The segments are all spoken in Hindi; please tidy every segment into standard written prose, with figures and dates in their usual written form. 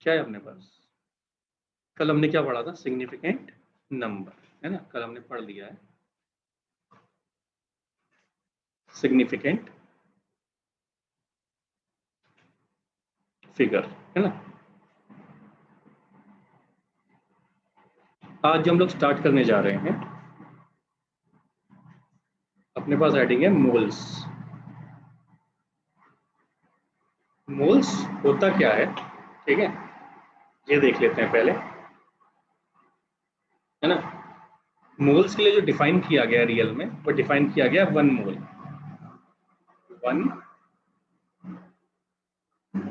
क्या है अपने पास? कल हमने क्या पढ़ा था? सिग्निफिकेंट नंबर, है ना? कल हमने पढ़ लिया है सिग्निफिकेंट फिगर, है ना? आज जो हम लोग स्टार्ट करने जा रहे हैं, अपने पास हेडिंग है मोल्स। मोल्स होता क्या है, ठीक है, ये देख लेते हैं पहले, है ना? मोल्स के लिए जो डिफाइन किया गया रियल में, वो डिफाइन किया गया 1 मोल। 1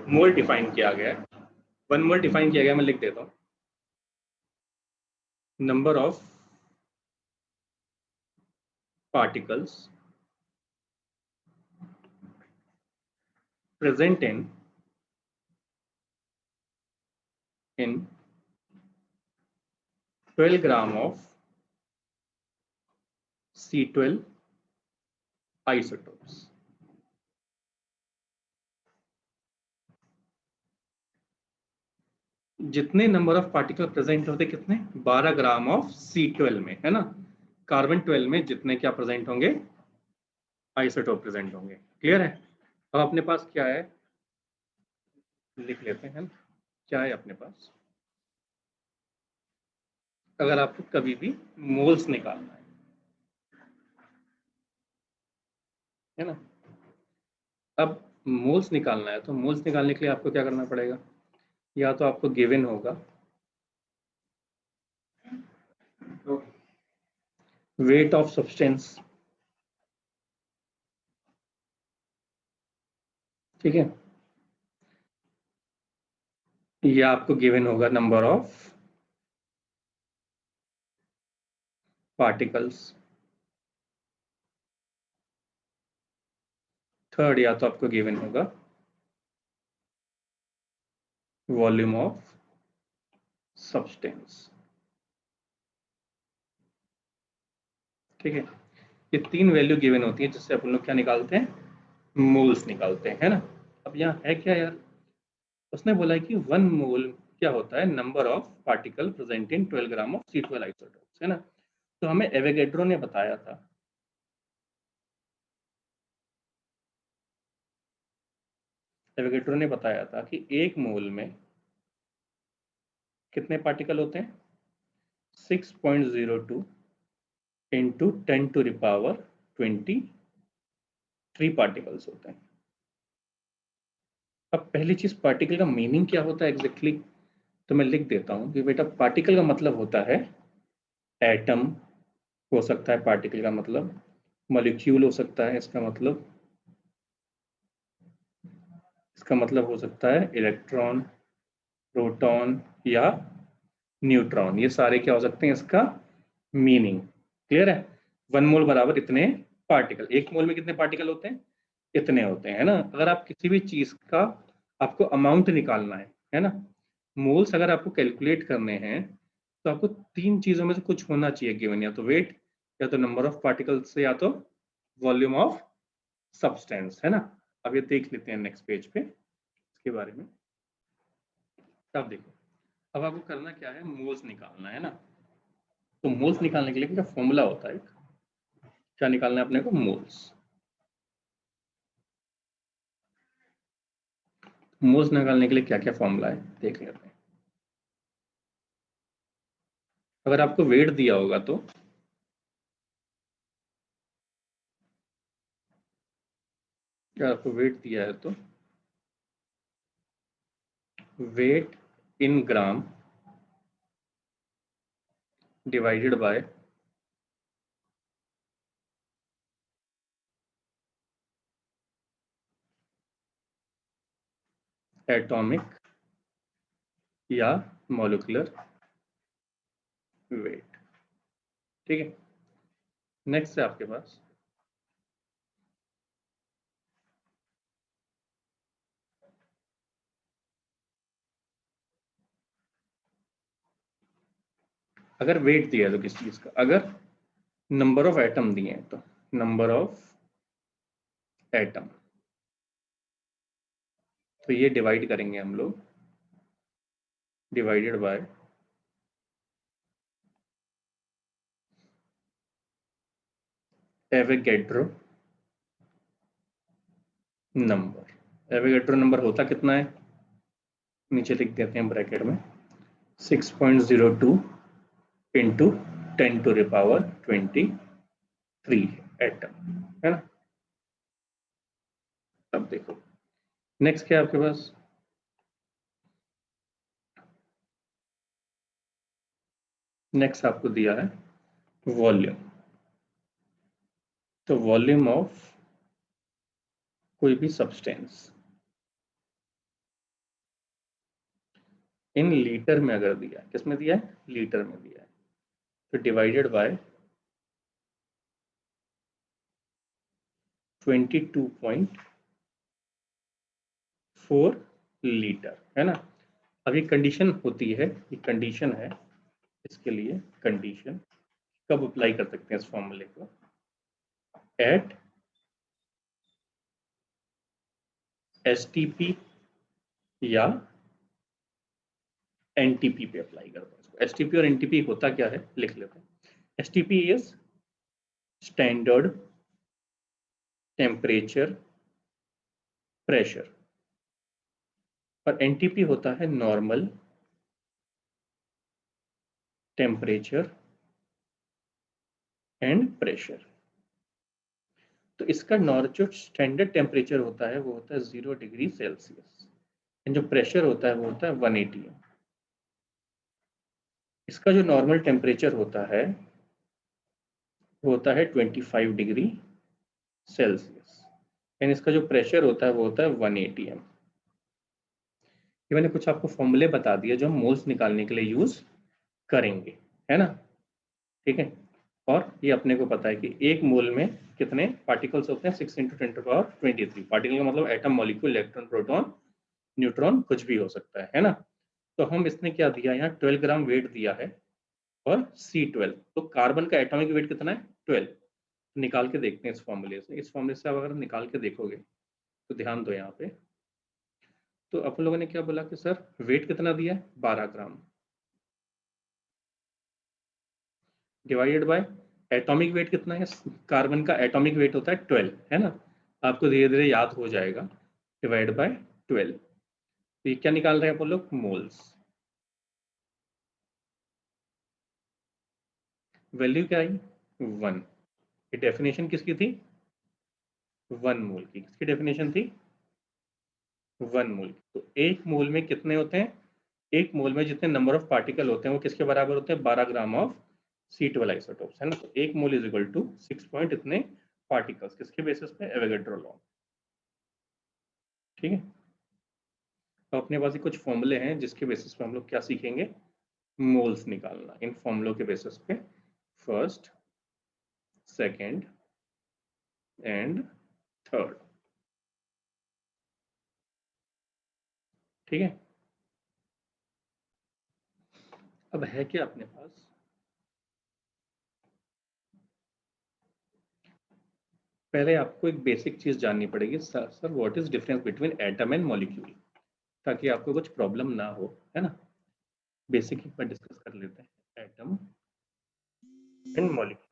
मोल डिफाइन किया गया है। 1 मोल डिफाइन किया गया, मैं लिख देता हूं, number of particles present in 12 gram of C12 isotopes। जितने नंबर ऑफ पार्टिकल प्रेजेंट होते, कितने? 12 ग्राम ऑफ C12 में, है ना? कार्बन 12 में जितने क्या प्रेजेंट होंगे? आइसोटोप प्रेजेंट होंगे। क्लियर है? अब अपने पास क्या है, लिख लेते हैं। क्या है अपने पास? अगर आपको कभी भी मोल्स निकालना है ना, अब मोल्स निकालना है, तो मोल्स निकालने के लिए आपको क्या करना पड़ेगा? या तो आपको गिवन होगा वेट ऑफ सब्सटेंस, ठीक है, या आपको गिवन होगा नंबर ऑफ पार्टिकल्स। थर्ड, या तो आपको गिवन होगा वॉल्यूम ऑफ सब्सटेंस, ठीक है। ये 3 वैल्यू गिवन होती है जिससे अपन लोग क्या निकालते हैं? मोल्स निकालते हैं, है ना? अब यहाँ है क्या यार, उसने बोला है कि 1 मोल क्या होता है? Number of particle present in 12 gram of C12 isotopes, है ना? तो हमें एवोगैड्रो ने बताया था, एवोगैड्रो ने बताया था कि 1 मोल में कितने पार्टिकल होते हैं? 6.02 into 10 to the power 23 particles होते हैं। अब पहली चीज, पार्टिकल का मीनिंग क्या होता है एग्जैक्टली तो मैं लिख देता हूं कि बेटा पार्टिकल का मतलब होता है एटम, हो सकता है पार्टिकल का मतलब मॉलिक्यूल हो सकता है, इसका मतलब हो सकता है इलेक्ट्रॉन, प्रोटॉन या न्यूट्रॉन। ये सारे क्या हो सकते हैं इसका मीनिंग। क्लियर है? 1 मोल बराबर इतने पार्टिकल। 1 मोल में कितने पार्टिकल होते हैं? इतने होते हैं, है ना? अगर आप किसी भी चीज का आपको अमाउंट निकालना है ना, मोल्स अगर आपको कैलकुलेट करने हैं, तो आपको 3 चीजों में से कुछ होना चाहिए गिवन, या तो वेट, या तो नंबर ऑफ पार्टिकल्स, या तो वॉल्यूम ऑफ सब्सटेंस, है ना? अब ये देख लेते हैं नेक्स्ट पेज पे इसके बारे में। अब देखो, अब आपको करना क्या है? मोल्स निकालना है ना। तो मोल्स निकालने के लिए क्या फॉर्मूला होता है? क्या निकालना है अपने को? मोल्स। मोल्स निकालने के लिए क्या क्या फॉर्मूला है देख लेते हैं। अगर आपको वेट दिया होगा तो अगर आपको वेट दिया है तो weight in gram divided by atomic या मॉलिक्यूलर वेट, ठीक है। नेक्स्ट है आपके पास, अगर वेट दिया है तो किस चीज का, अगर नंबर ऑफ एटम दिए हैं तो नंबर ऑफ एटम, तो ये डिवाइड करेंगे हम लोग divided by Avogadro number. Avogadro number होता कितना है, नीचे लिख देते हैं ब्रैकेट में, 6.02 इंटू 10⁻23 एटम, है ना। अब देखो नेक्स्ट क्या है आपके पास, नेक्स्ट आपको दिया है वॉल्यूम। तो वॉल्यूम ऑफ कोई भी सब्सटेंस इन लीटर में अगर दिया है, किस में दिया है, लीटर में दिया है, तो डिवाइडेड बाय 22.4 लीटर, है ना। अब ये कंडीशन होती है, ये कंडीशन है, इसके लिए कंडीशन कब अप्लाई कर सकते हैं इस फॉर्मूले को, एट एसटीपी या एनटीपी पे अप्लाई करते हैं। एसटीपी और एनटीपी होता क्या है लिख लेते हैं। STP is standard temperature pressure और एनटीपी होता है नॉर्मल टेम्परेचर एंड प्रेशर। तो इसका जो स्टैंडर्ड टेम्परेचर होता है वो होता है 0 डिग्री सेल्सियस, एंड जो प्रेशर होता है वो होता है 180। इसका जो नॉर्मल टेम्परेचर होता है वो होता है 25 डिग्री सेल्सियस, एंड इसका जो प्रेशर होता है वो होता है 180 एम। ये मैंने कुछ आपको फॉर्मूले बता दिए जो हम मोल्स निकालने के लिए यूज करेंगे, है ना, ठीक है। और ये अपने को पता है कि एक मोल में कितने पार्टिकल्स होते हैं, 6 × 10⁻23। पार्टिकल का मतलब atom, molecule, electron, proton, neutron, कुछ भी हो सकता है ना। तो हम इसने क्या दिया, यहाँ 12 ग्राम वेट दिया है और C12, तो कार्बन का एटॉमिक वेट कितना है, 12। निकाल के देखते हैं इस फॉर्मूले से। इस फॉर्मूले से आप अगर निकाल के देखोगे तो ध्यान दो यहाँ पे, तो अपन लोगों ने क्या बोला कि सर वेट कितना दिया है, 12 ग्राम, डिवाइडेड बाय एटॉमिक वेट कितना है, कार्बन का एटॉमिक वेट होता है 12, है ना। आपको धीरे धीरे याद हो जाएगा, डिवाइड बाय 12। तो ये क्या निकाल रहे हैं अपन लोग, मोल्स। वैल्यू क्या आई, 1। ये डेफिनेशन किसकी थी, 1 मोल की। किसकी डेफिनेशन थी, 1 मोल की। तो एक मोल में कितने होते हैं, एक मोल में जितने नंबर ऑफ पार्टिकल होते हैं वो किसके बराबर होते हैं, 12 ग्राम ऑफ C12 आइसोटोप्स, है ना। तो एक mole is equal to 6 point इतने पार्टिकल्स, किसके बेसिस पे, एवोगैड्रो लॉ, ठीक है। तो अपने पास ही कुछ फॉर्मूले हैं जिसके बेसिस पे हम लोग क्या सीखेंगे, मोल्स निकालना। इन फॉर्मूलों के बेसिस पे फर्स्ट, सेकंड एंड थर्ड, ठीक है। अब है क्या अपने पास, पहले आपको एक बेसिक चीज जाननी पड़ेगी, sir what is difference between atom and molecule, ताकि आपको कुछ प्रॉब्लम ना हो, है ना। बेसिक एक बार डिस्कस कर लेते हैं, एटम एंड मॉलिक्यूल।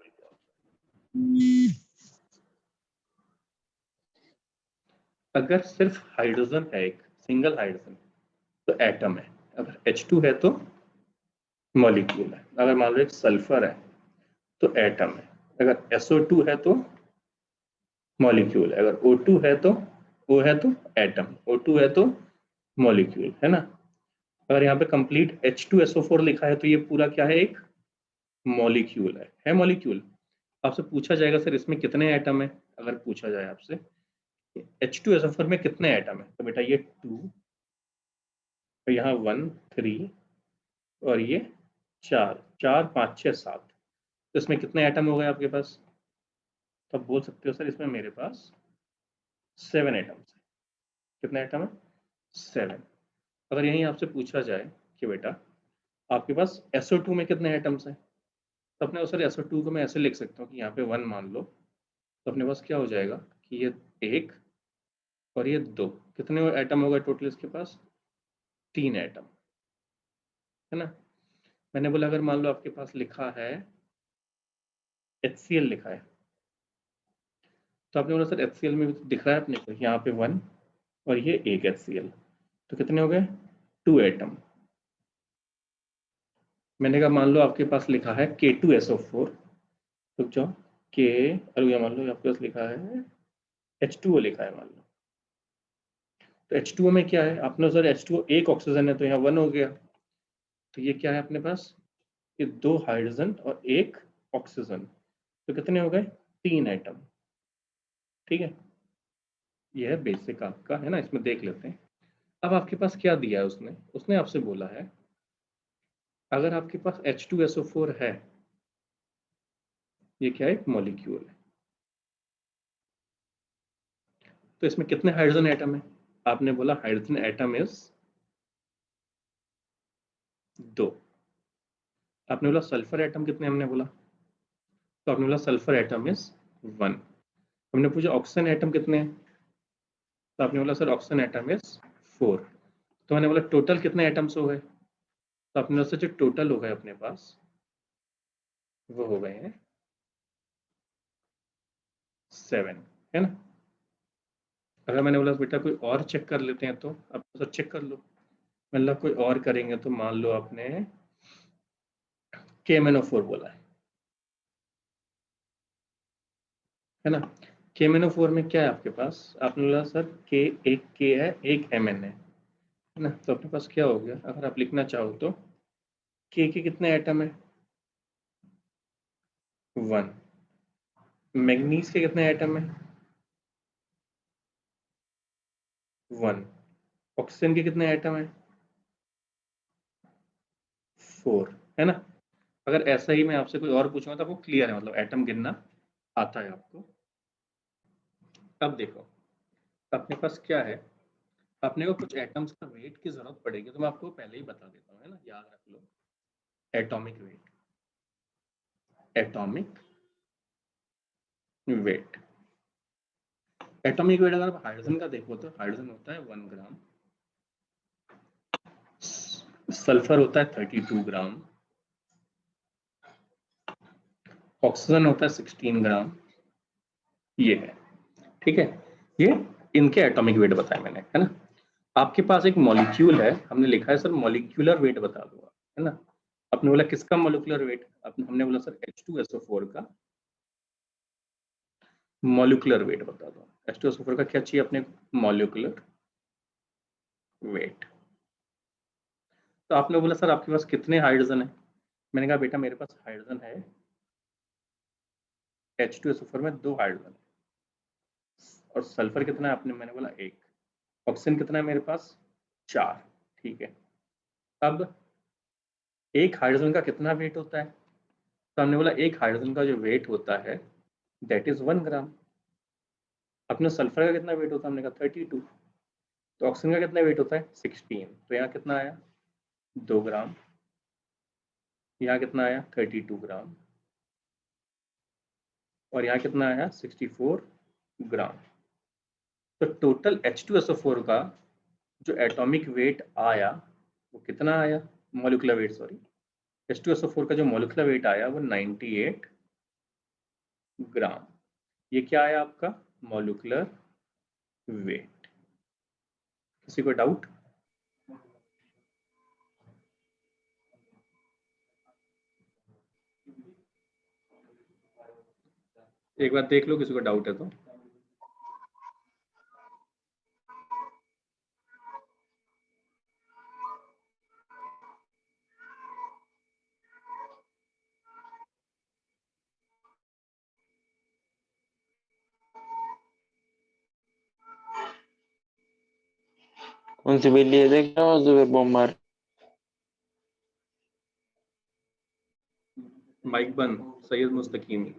अगर सिर्फ हाइड्रोजन है, एक सिंगल हाइड्रोजन, तो एटम है। अगर H2 है तो मॉलिक्यूल है। अगर मान लो एक सल्फर है तो एटम है। अगर SO2 है तो मॉलिक्यूल है। अगर O2 है तो, O है तो एटम, O2 है तो मॉलिक्यूल, है ना। अगर यहाँ पे कंप्लीट H2SO4 लिखा है तो ये पूरा क्या है, एक मॉलिक्यूल है मॉलिक्यूल। आपसे पूछा जाएगा सर इसमें कितने एटम है, अगर पूछा जाए आपसे H2SO4 में कितने एटम है, तो बेटा ये 2, तो यहाँ 1 3 और ये 4, 4 5 6 7, तो इसमें कितने एटम हो गए आपके पास, तो आप बोल सकते हो सर इसमें मेरे पास 7 एटम्स है। कितने एटम है, 7। अगर यहीं आपसे पूछा जाए कि बेटा आपके पास SO2 में कितने एटम्स हैं, तो अपने सर SO2 को मैं ऐसे लिख सकता हूँ कि यहाँ पे 1 मान लो, तो अपने पास क्या हो जाएगा कि ये 1 और ये 2, कितने एटम होगा टोटल इसके पास, 3 एटम। है ना। मैंने बोला अगर मान लो आपके पास लिखा है HCl लिखा है, तो आपने बोला सर HCl में भी तो दिख रहा है अपने को यहाँ पे 1 और ये एक HCl, तो कितने हो गए 2 एटम। मैंने कहा मान लो आपके पास लिखा है K2SO4, रुक जाओ के, अरे मान लो आपके पास लिखा है H2O लिखा है मान लो, तो H2O में क्या है, आपने सर H2O एक ऑक्सीजन है तो यहाँ 1 हो गया, तो ये क्या है अपने पास, ये 2 हाइड्रोजन और एक ऑक्सीजन, तो कितने हो गए 3 एटम। ठीक है, ये है बेसिक आपका, है ना। इसमें देख लेते हैं। अब आपके पास क्या दिया है उसने, उसने आपसे बोला है अगर आपके पास H2SO4 है, ये क्या है एक मॉलिक्यूल है, तो इसमें कितने हाइड्रोजन एटम है, आपने बोला हाइड्रोजन एटम इज 2। आपने बोला सल्फर एटम कितने, हमने बोला, तो आपने बोला सल्फर एटम इज 1। हमने पूछा ऑक्सीजन एटम कितने हैं, तो आपने बोला सर ऑक्सीजन एटम इज 4। तो मैंने बोला टोटल कितने एटम्स हो गए, तो आपने बोला सर जो टोटल हो गए अपने पास वो हो गए हैं 7, है ना। अगर मैंने बोला बेटा कोई और चेक कर लेते हैं, तो अब सर चेक कर लो, मतलब कोई और करेंगे, तो मान लो आपने KMnO4 बोला है ना। KMnO4 में क्या है आपके पास, आपने बोला सर के, एक के है एक Mn है ना, तो अपने पास क्या हो गया, अगर आप लिखना चाहो तो के कितने एटम है 1, मैग्नीज के कितने एटम है 1, ऑक्सीजन के कितने एटम है 4, है ना। अगर ऐसा ही मैं आपसे कोई और पूछूंगा तो आपको क्लियर है, मतलब एटम गिनना आता है आपको। अब देखो अपने पास क्या है, अपने को कुछ एटम्स का वेट की जरूरत पड़ेगी, तो मैं आपको पहले ही बता देता हूँ, है ना, याद रख लो। Atomic weight, atomic weight, atomic weight अगर आप हाइड्रोजन का देखो तो हाइड्रोजन होता है 1 ग्राम, सल्फर होता है 32 ग्राम, ऑक्सीजन होता है 16 ग्राम, ये है। ठीक है, ये इनके एटॉमिक वेट बताए मैंने, है ना। आपके पास एक मॉलिक्यूल है, हमने लिखा है सर मॉलिक्यूलर वेट बता दूंगा, है ना। आपने बोला किसका मॉलिक्यूलर वेट, हमने बोला सर H2SO4 का मॉलिक्यूलर वेट बता दो। H2SO4 का क्या चाहिए अपने, मॉलिक्यूलर वेट। तो आपने बोला सर आपके पास कितने हाइड्रोजन है, मैंने कहा बेटा मेरे पास हाइड्रोजन है H2SO4 में 2 हाइड्रोजन, और सल्फर कितना है आपने, मैंने बोला 1, ऑक्सीजन कितना है मेरे पास 4। ठीक है, अब एक हाइड्रोजन का कितना वेट होता है, तो हमने बोला एक हाइड्रोजन का जो वेट होता है दैट इज 1 ग्राम। अपने सल्फर का कितना वेट होता है, हमने कहा 32, तो ऑक्सीजन का कितना वेट होता है 16, तो यहाँ कितना आया 2 ग्राम, यहाँ कितना आया 32 ग्राम, और यहाँ कितना आया 64 ग्राम। तो टोटल H2SO4 का जो एटॉमिक वेट आया वो कितना आया, मॉलिक्यूलर वेट सॉरी, H2SO4 का जो मॉलिक्यूलर वेट आया वो 98 ग्राम। ये क्या आया आपका मॉलिक्यूलर वेट। किसी को डाउट, एक बार देख लो किसी को डाउट है तो। कौन सी बिल्ली है देख रहा हूँ जुबेर बम मार। माइक बंद, सैयद मुस्तकीम।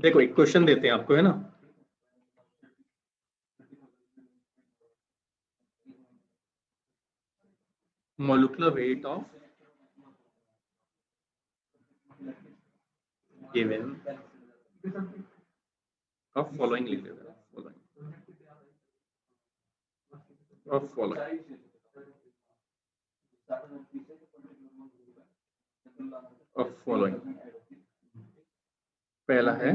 देखो एक क्वेश्चन देते हैं आपको, है ना, molecular weight of given of following लिख देते हैं, following of following। पहला है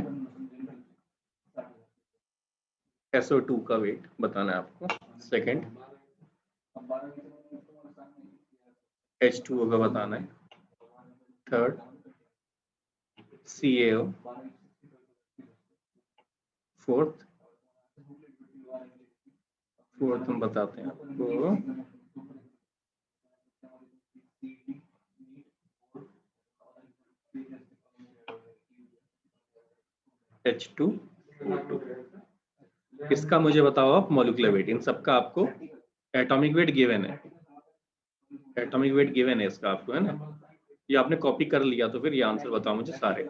SO2 का वेट बताना है आपको, सेकंड H2O का बताना है, थर्ड CaO, फोर्थ हम बताते हैं आपको H2O2। इसका मुझे बताओ आप मॉलिक्यूलर वेट, इन सबका आपको एटॉमिक वेट गिवन है, एटॉमिक वेट गिवन है इसका आपको, है ना, ये आपने कॉपी कर लिया तो फिर ये आंसर बताओ मुझे सारे।